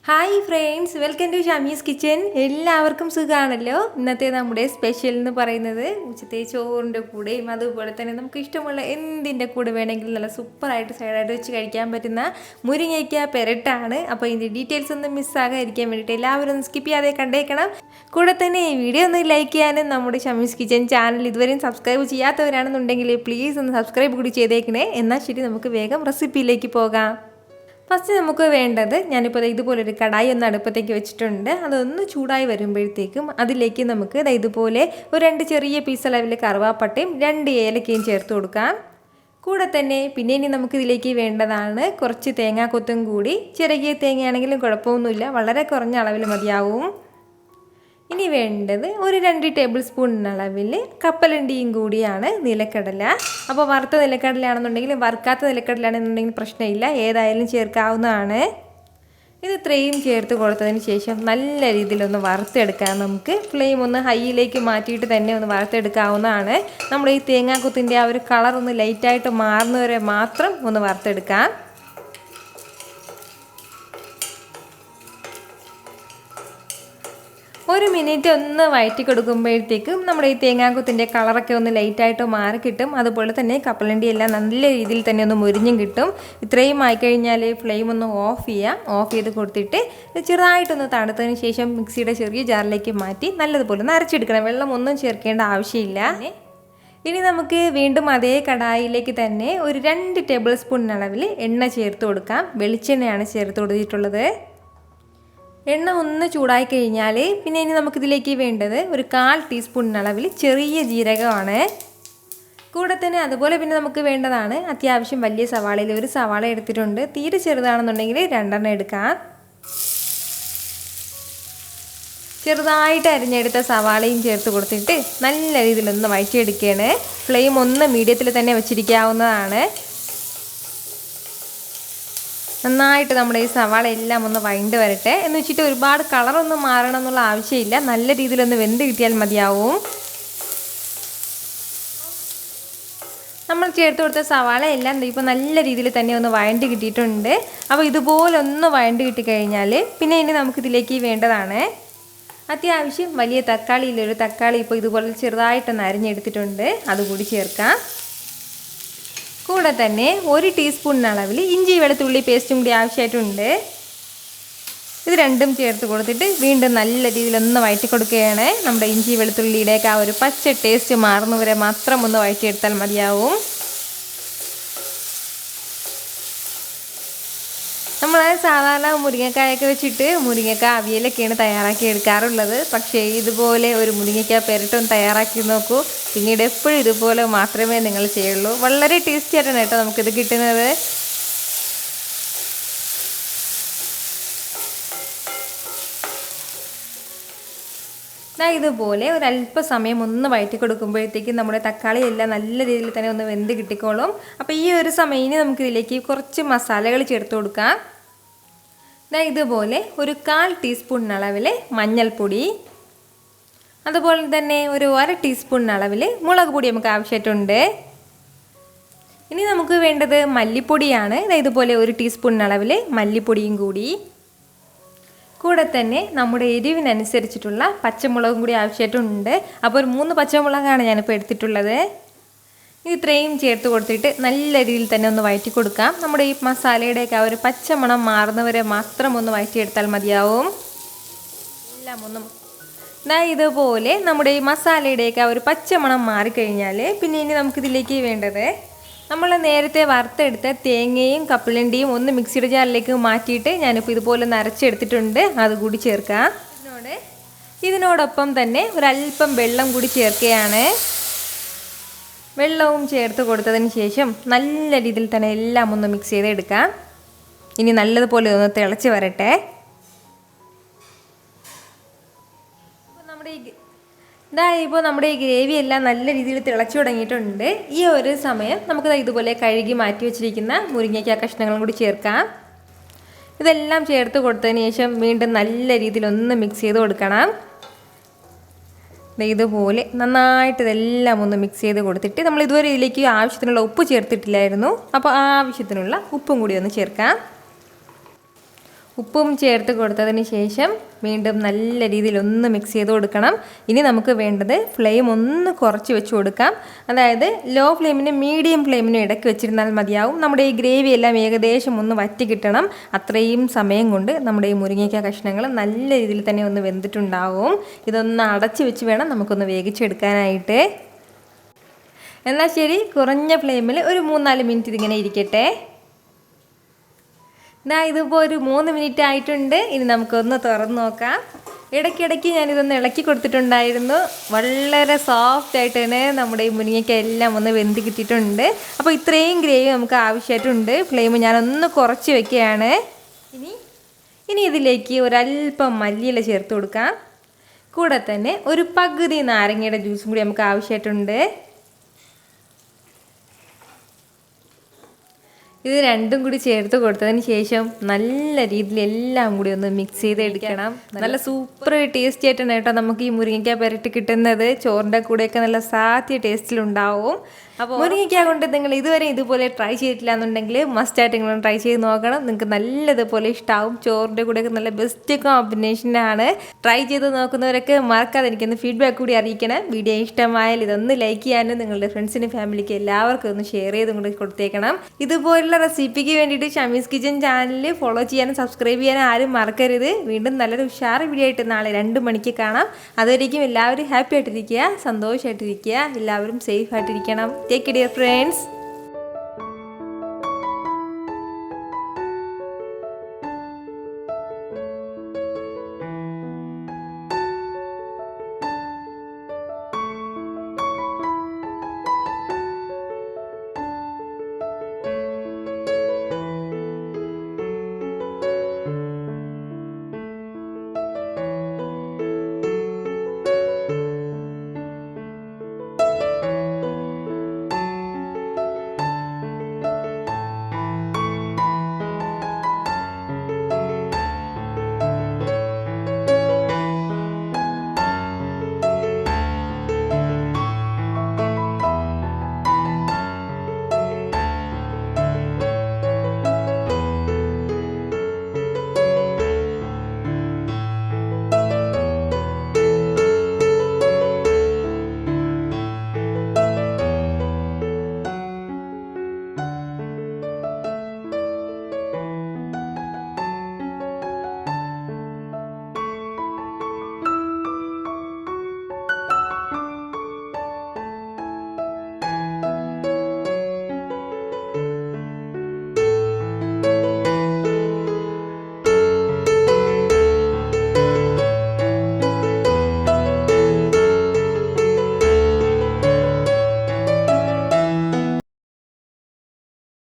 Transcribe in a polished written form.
Hi friends, welcome to Shameeskitchen Kitchen. എല്ലാവർക്കും സുഖാണല്ലോ. ഇന്നത്തെ നമ്മുടെ സ്പെഷ്യൽ എന്ന് പറയുന്നത് ഉച്ചത്തെ ചോറിന്റെ കൂടെയും അതുപോലെ തന്നെ നമുക്ക് ഇഷ്ടമുള്ള എന്തിന്റെ കൂടെ വേണമെങ്കിലും നല്ല സൂപ്പർ ആയിട്ട് സൈഡ് ആയിട്ട് വെച്ച് കഴിക്കാൻ പറ്റുന്ന മുരിങ്ങയ്ക്ക പെരട്ടാണ്. അപ്പോൾ ഇതിന്റെ ഡീറ്റെയിൽസ് ഒന്നും മിസ് ആകാതിരിക്കാൻ വേണ്ടിയിട്ട് എല്ലാവരും സ്കിപ്പ് ചെയ്യാതെ കണ്ടേക്കണം. കൂടെ തന്നെ ഈ വീഡിയോ ഒന്ന് ലൈക്ക് ചെയ്യാനും നമ്മുടെ ഷമീസ് കിച്ചൻ ചാനൽ ഇതുവരെയും സബ്സ്ക്രൈബ് ചെയ്യാത്തവരാണെന്നുണ്ടെങ്കിൽ പ്ലീസ് ഒന്ന് സബ്സ്ക്രൈബ് കൂടി ചെയ്തേക്കണേ. എന്നാൽ ശരി, നമുക്ക് വേഗം റെസിപ്പിയിലേക്ക് പോകാം. ഫസ്റ്റ് നമുക്ക് വേണ്ടത് ഞാനിപ്പോൾ ഇതുപോലൊരു കടായി ഒന്ന് അടുപ്പത്തേക്ക് വെച്ചിട്ടുണ്ട്. അതൊന്ന് ചൂടായി വരുമ്പോഴത്തേക്കും അതിലേക്ക് നമുക്ക് ഇതുപോലെ ഒരു 2 ചെറിയ പീസ് അളവിൽ കറുവാപ്പട്ടയും 2 ഏലക്കയും ചേർത്ത് കൊടുക്കാം. കൂടെ തന്നെ പിന്നെ ഇനി നമുക്കിതിലേക്ക് വേണ്ടതാണ് കുറച്ച് തേങ്ങാക്കൊത്തും കൂടി. ചെറിയ തേങ്ങയാണെങ്കിലും കുഴപ്പമൊന്നുമില്ല, വളരെ കുറഞ്ഞ അളവിൽ മതിയാവും. ഇനി വേണ്ടത് ഒരു 2 ടേബിൾ സ്പൂൺ അളവിൽ കപ്പലണ്ടിയും കൂടിയാണ് നിലക്കടല. അപ്പോൾ വറുത്ത നിലക്കടലയാണെന്നുണ്ടെങ്കിൽ വറുക്കാത്ത നിലക്കടലയാണെന്നുണ്ടെങ്കിൽ പ്രശ്നമില്ല, ഏതായാലും ചേർക്കാവുന്നതാണ്. ഇത് ഇത്രയും ചേർത്ത് കൊടുത്തതിന് ശേഷം നല്ല രീതിയിലൊന്ന് വറുത്തെടുക്കാം. നമുക്ക് ഫ്ലെയിം ഒന്ന് ഹൈയിലേക്ക് മാറ്റിയിട്ട് തന്നെ ഒന്ന് വറുത്തെടുക്കാവുന്നതാണ്. നമ്മുടെ ഈ തേങ്ങാക്കൊത്തിൻ്റെ ആ ഒരു കളർ ഒന്ന് ലൈറ്റായിട്ട് മാറുന്നവരെ മാത്രം ഒന്ന് വറുത്തെടുക്കാം. ഒരു മിനിറ്റ് ഒന്ന് വഴറ്റി കൊടുക്കുമ്പോഴത്തേക്കും നമ്മുടെ ഈ തേങ്ങാക്കൊത്തിൻ്റെ കളറൊക്കെ ഒന്ന് ലൈറ്റായിട്ട് മാറി കിട്ടും. അതുപോലെ തന്നെ കപ്പലണ്ടി എല്ലാം നല്ല രീതിയിൽ തന്നെ ഒന്ന് മുരിഞ്ഞും കിട്ടും. ഇത്രയും ആയിക്കഴിഞ്ഞാൽ ഫ്ലെയിം ഒന്ന് ഓഫ് ചെയ്യാം. ഓഫ് ചെയ്ത് കൊടുത്തിട്ട് ചെറുതായിട്ടൊന്ന് തണുത്തതിന് ശേഷം മിക്സിയുടെ ചെറിയ ജാറിലേക്ക് മാറ്റി നല്ലതുപോലെ ഒന്ന് അരച്ചെടുക്കണം. വെള്ളം ഒന്നും ചേർക്കേണ്ട ആവശ്യമില്ല. ഇനി നമുക്ക് വീണ്ടും അതേ കടായിലേക്ക് തന്നെ ഒരു 2 ടേബിൾ സ്പൂൺ അളവിൽ എണ്ണ ചേർത്ത് കൊടുക്കാം. വെളിച്ചെണ്ണയാണ് ചേർത്ത് കൊടുത്തിട്ടുള്ളത്. എണ്ണ ഒന്ന് ചൂടായി കഴിഞ്ഞാൽ പിന്നെ ഇനി നമുക്കിതിലേക്ക് വേണ്ടത് ഒരു 1/4 ടീസ്പൂൺ അളവിൽ ചെറിയ ജീരകമാണ്. കൂടെ തന്നെ അതുപോലെ പിന്നെ നമുക്ക് വേണ്ടതാണ് അത്യാവശ്യം വലിയ സവാളയിൽ ഒരു സവാള എടുത്തിട്ടുണ്ട്. തീരെ ചെറുതാണെന്നുണ്ടെങ്കിൽ 2 എടുക്കാം. ചെറുതായിട്ട് അരിഞ്ഞെടുത്ത സവാളയും ചേർത്ത് കൊടുത്തിട്ട് നല്ല രീതിയിലൊന്ന് വഴറ്റിയെടുക്കുകയാണ്. ഫ്ലെയിം ഒന്ന് മീഡിയത്തിൽ തന്നെ വെച്ചിരിക്കാവുന്നതാണ്. നന്നായിട്ട് നമ്മുടെ ഈ സവാള എല്ലാം ഒന്ന് വഴണ്ട് വരട്ടെ. എന്ന് വെച്ചിട്ട് ഒരുപാട് കളറൊന്നും മാറണം എന്നുള്ള ആവശ്യമില്ല, നല്ല രീതിയിലൊന്ന് വെന്ത് കിട്ടിയാൽ മതിയാവും. നമ്മൾ ചേർത്ത് കൊടുത്ത സവാള എല്ലാം ഇപ്പോൾ നല്ല രീതിയിൽ തന്നെ ഒന്ന് വഴണ്ട് കിട്ടിയിട്ടുണ്ട്. അപ്പോൾ ഇതുപോലെ ഒന്ന് വഴണ്ട് കിട്ടിക്കഴിഞ്ഞാൽ പിന്നെ ഇനി നമുക്കിതിലേക്ക് വേണ്ടതാണ് അത്യാവശ്യം വലിയ തക്കാളിയിലൊരു തക്കാളി ഇപ്പോൾ ഇതുപോലെ ചെറുതായിട്ടൊന്ന് അരിഞ്ഞെടുത്തിട്ടുണ്ട്, അതുകൂടി ചേർക്കാം. കൂടെ തന്നെ 1 ടീസ്പൂൺ അളവിൽ ഇഞ്ചി വെളുത്തുള്ളി പേസ്റ്റും കൂടി ആവശ്യമായിട്ടുണ്ട്. ഇത് രണ്ടും ചേർത്ത് കൊടുത്തിട്ട് വീണ്ടും നല്ല രീതിയിലൊന്ന് വഴറ്റി കൊടുക്കുകയാണ്. നമ്മുടെ ഇഞ്ചി വെളുത്തുള്ളിയുടെയൊക്കെ ആ ഒരു പച്ച ടേസ്റ്റ് മാറുന്നവരെ മാത്രം ഒന്ന് വഴറ്റിയെടുത്താൽ മതിയാവും. നമ്മൾ സാധാരണ മുരിങ്ങക്കായൊക്കെ വെച്ചിട്ട് മുരിങ്ങക്ക അവിയലൊക്കെയാണ് തയ്യാറാക്കി എടുക്കാറുള്ളത്. പക്ഷേ ഇതുപോലെ ഒരു മുരിങ്ങക്ക പെരട്ടും തയ്യാറാക്കി നോക്കൂ. പിന്നീട് എപ്പോഴും ഇതുപോലെ മാത്രമേ നിങ്ങൾ ചെയ്യുള്ളൂ. വളരെ ടേസ്റ്റി ആയിട്ടാണ് കേട്ടോ നമുക്കിത് കിട്ടുന്നത്. ഇതുപോലെ ഒരല്പസമയം ഒന്ന് വഴറ്റി കൊടുക്കുമ്പോഴത്തേക്കും നമ്മുടെ തക്കാളി എല്ലാം നല്ല രീതിയിൽ തന്നെ ഒന്ന് വെന്ത് കിട്ടിക്കോളും. അപ്പോൾ ഈ ഒരു സമയം ഇനി നമുക്കിതിലേക്ക് കുറച്ച് മസാലകൾ ചേർത്ത് കൊടുക്കാം. ഇതുപോലെ ഒരു 1/4 ടീസ്പൂൺ അളവിൽ മഞ്ഞൾപ്പൊടി, അതുപോലെ തന്നെ ഒരു 1/2 ടീസ്പൂൺ അളവിൽ മുളക് പൊടി നമുക്ക് ആവശ്യമായിട്ടുണ്ട്. ഇനി നമുക്ക് വേണ്ടത് മല്ലിപ്പൊടിയാണ്. ഇതുപോലെ 1 ടീസ്പൂൺ അളവിൽ മല്ലിപ്പൊടിയും കൂടി. കൂടെ തന്നെ നമ്മുടെ എരിവിനനുസരിച്ചിട്ടുള്ള പച്ചമുളകും കൂടി ആവശ്യമായിട്ടുണ്ട്. അപ്പോൾ ഒരു 3 പച്ചമുളകാണ് ഞാനിപ്പോൾ എടുത്തിട്ടുള്ളത്. ഇത്രയും ചേർത്ത് കൊടുത്തിട്ട് നല്ല രീതിയിൽ തന്നെ ഒന്ന് വഴറ്റി കൊടുക്കാം. നമ്മുടെ ഈ മസാലയുടെയൊക്കെ ആ ഒരു പച്ചമണം മാറുന്നവരെ മാത്രം ഒന്ന് വഴറ്റിയെടുത്താൽ മതിയാവും. എല്ലാം ഒന്നും ഇതുപോലെ നമ്മുടെ ഈ മസാലയുടെയൊക്കെ ആ ഒരു പച്ചമണം മാറിക്കഴിഞ്ഞാൽ പിന്നെ ഇനി നമുക്കിതിലേക്ക് വേണ്ടത് നമ്മൾ നേരത്തെ വറുത്തെടുത്ത തേങ്ങയും കപ്പലണ്ടിയും ഒന്ന് മിക്സിയുടെ ജാറിലേക്ക് മാറ്റിയിട്ട് ഞാനിപ്പോൾ ഇതുപോലെ നരച്ചെടുത്തിട്ടുണ്ട്, അതുകൂടി ചേർക്കാം. ഇതിനോടൊപ്പം തന്നെ ഒരല്പം വെള്ളം കൂടി ചേർക്കുകയാണ്. വെള്ളവും ചേർത്ത് കൊടുത്തതിന് ശേഷം നല്ല രീതിയിൽ തന്നെ എല്ലാം ഒന്ന് മിക്സ് ചെയ്തെടുക്കാം. ഇനി നല്ലതുപോലെ ഒന്ന് തിളച്ച് വരട്ടെ. ഇപ്പോൾ നമ്മുടെ ഈ ഗ്രേവി എല്ലാം നല്ല രീതിയിൽ തിളച്ചു തുടങ്ങിയിട്ടുണ്ട്. ഈ ഒരു സമയം നമുക്ക് ഇതുപോലെ കഴുകി മാറ്റി വെച്ചിരിക്കുന്ന മുരിങ്ങയ്ക്ക കഷ്ണങ്ങളും കൂടി ചേർക്കാം. ഇതെല്ലാം ചേർത്ത് കൊടുത്തതിന് ശേഷം വീണ്ടും നല്ല രീതിയിൽ ഒന്ന് മിക്സ് ചെയ്ത് കൊടുക്കണം. ഇതുപോലെ നന്നായിട്ട് ഇതെല്ലാം ഒന്ന് മിക്സ് ചെയ്ത് കൊടുത്തിട്ട് നമ്മൾ ഇതുവരെ ഇതിലേക്ക് ആവശ്യത്തിനുള്ള ഉപ്പ് ചേർത്തിട്ടില്ലായിരുന്നു. അപ്പോൾ ആവശ്യത്തിനുള്ള ഉപ്പും കൂടി ഒന്ന് ചേർക്കാം. ഉപ്പും ചേർത്ത് കൊടുത്തതിന് ശേഷം വീണ്ടും നല്ല രീതിയിൽ ഒന്ന് മിക്സ് ചെയ്ത് കൊടുക്കണം. ഇനി നമുക്ക് വേണ്ടത് ഫ്ലെയിം ഒന്ന് കുറച്ച് വെച്ച് കൊടുക്കാം. അതായത് ലോ ഫ്ലെയിമിനും മീഡിയം ഫ്ലെയിമിനും ഇടയ്ക്ക് വെച്ചിരുന്നാൽ മതിയാവും. നമ്മുടെ ഈ ഗ്രേവി എല്ലാം ഏകദേശം ഒന്ന് വറ്റി കിട്ടണം. അത്രയും സമയം കൊണ്ട് നമ്മുടെ ഈ മുരിങ്ങയ്ക്ക കഷ്ണങ്ങൾ നല്ല രീതിയിൽ തന്നെ ഒന്ന് വെന്തിട്ടുണ്ടാവും. ഇതൊന്ന് അടച്ച് വെച്ച് വേണം നമുക്കൊന്ന് വേവിച്ചെടുക്കാനായിട്ട്. എന്നാൽ ശരി, കുറഞ്ഞ ഫ്ലെയിമിൽ ഒരു 3-4 മിനിറ്റ് ഇതിങ്ങനെ ഇരിക്കട്ടെ. ഇതിപ്പോൾ ഒരു 3 മിനിറ്റ് ആയിട്ടുണ്ട്. ഇനി നമുക്കൊന്ന് തുറന്ന് നോക്കാം. ഇടയ്ക്കിടയ്ക്ക് ഞാനിതൊന്ന് ഇളക്കി കൊടുത്തിട്ടുണ്ടായിരുന്നു. വളരെ സോഫ്റ്റ് ആയിട്ട് തന്നെ നമ്മുടെ ഈ മുരിങ്ങയ്ക്ക എല്ലാം ഒന്ന് വെന്ത് കിട്ടിയിട്ടുണ്ട്. അപ്പോൾ ഇത്രയും ഗ്രേവി നമുക്ക് ആവശ്യമായിട്ടുണ്ട്. ഫ്ലെയിം ഞാനൊന്ന് കുറച്ച് വെക്കുകയാണ്. ഇനി ഇതിലേക്ക് ഒരല്പം മല്ലിയില ചേർത്ത് കൊടുക്കാം. കൂടെ തന്നെ ഒരു പകുതി നാരങ്ങയുടെ ജ്യൂസും കൂടി നമുക്ക് ആവശ്യമായിട്ടുണ്ട്. ഇത് രണ്ടും കൂടി ചേർത്ത് കൊടുത്തതിന് ശേഷം നല്ല രീതിയിൽ എല്ലാം കൂടി ഒന്ന് മിക്സ് ചെയ്തെടുക്കണം. നല്ല സൂപ്പർ ടേസ്റ്റി ആയിട്ടാണ് കേട്ടോ നമുക്ക് ഈ മുരിങ്ങയ്ക്ക പുരട്ടി കിട്ടുന്നത്. ചോറിൻ്റെ കൂടെയൊക്കെ നല്ല സാധ്യ ടേസ്റ്റിലുണ്ടാവും. അപ്പോൾ മുരിങ്ങയ്ക്ക കൊണ്ട് നിങ്ങൾ ഇതുവരെ ഇതുപോലെ ട്രൈ ചെയ്തിട്ടില്ല എന്നുണ്ടെങ്കിൽ മസ്റ്റായിട്ട് നിങ്ങൾ ട്രൈ ചെയ്ത് നോക്കണം. നിങ്ങൾക്ക് നല്ലതുപോലെ ഇഷ്ടമാവും. ചോറിൻ്റെ കൂടെയൊക്കെ നല്ല ബെസ്റ്റ് കോമ്പിനേഷനാണ്. ട്രൈ ചെയ്ത് നോക്കുന്നവരൊക്കെ മറക്കാതെ എനിക്കൊന്ന് ഫീഡ്ബാക്ക് കൂടി അറിയിക്കണം. വീഡിയോ ഇഷ്ടമായാൽ ഇതൊന്ന് ലൈക്ക് ചെയ്യാനും നിങ്ങളുടെ ഫ്രണ്ട്സിനും ഫാമിലിക്ക് എല്ലാവർക്കും ഒന്ന് ഷെയർ ചെയ്തും കൂടി കൊടുത്തേക്കണം. ഇതുപോലുള്ള റെസിപ്പിക്ക് വേണ്ടിയിട്ട് ഷമീസ് കിച്ചൻ ചാനൽ ഫോളോ ചെയ്യാനും സബ്സ്ക്രൈബ് ചെയ്യാനും ആരും മറക്കരുത്. വീണ്ടും നല്ലൊരു ഉഷാർ വീഡിയോ ആയിട്ട് നാളെ 2 മണിക്ക് കാണാം. അതുവരേക്കും എല്ലാവരും ഹാപ്പി ആയിട്ടിരിക്കുക, സന്തോഷമായിട്ടിരിക്കുക, എല്ലാവരും safe ആയിട്ടിരിക്കണം. Take care, dear friends.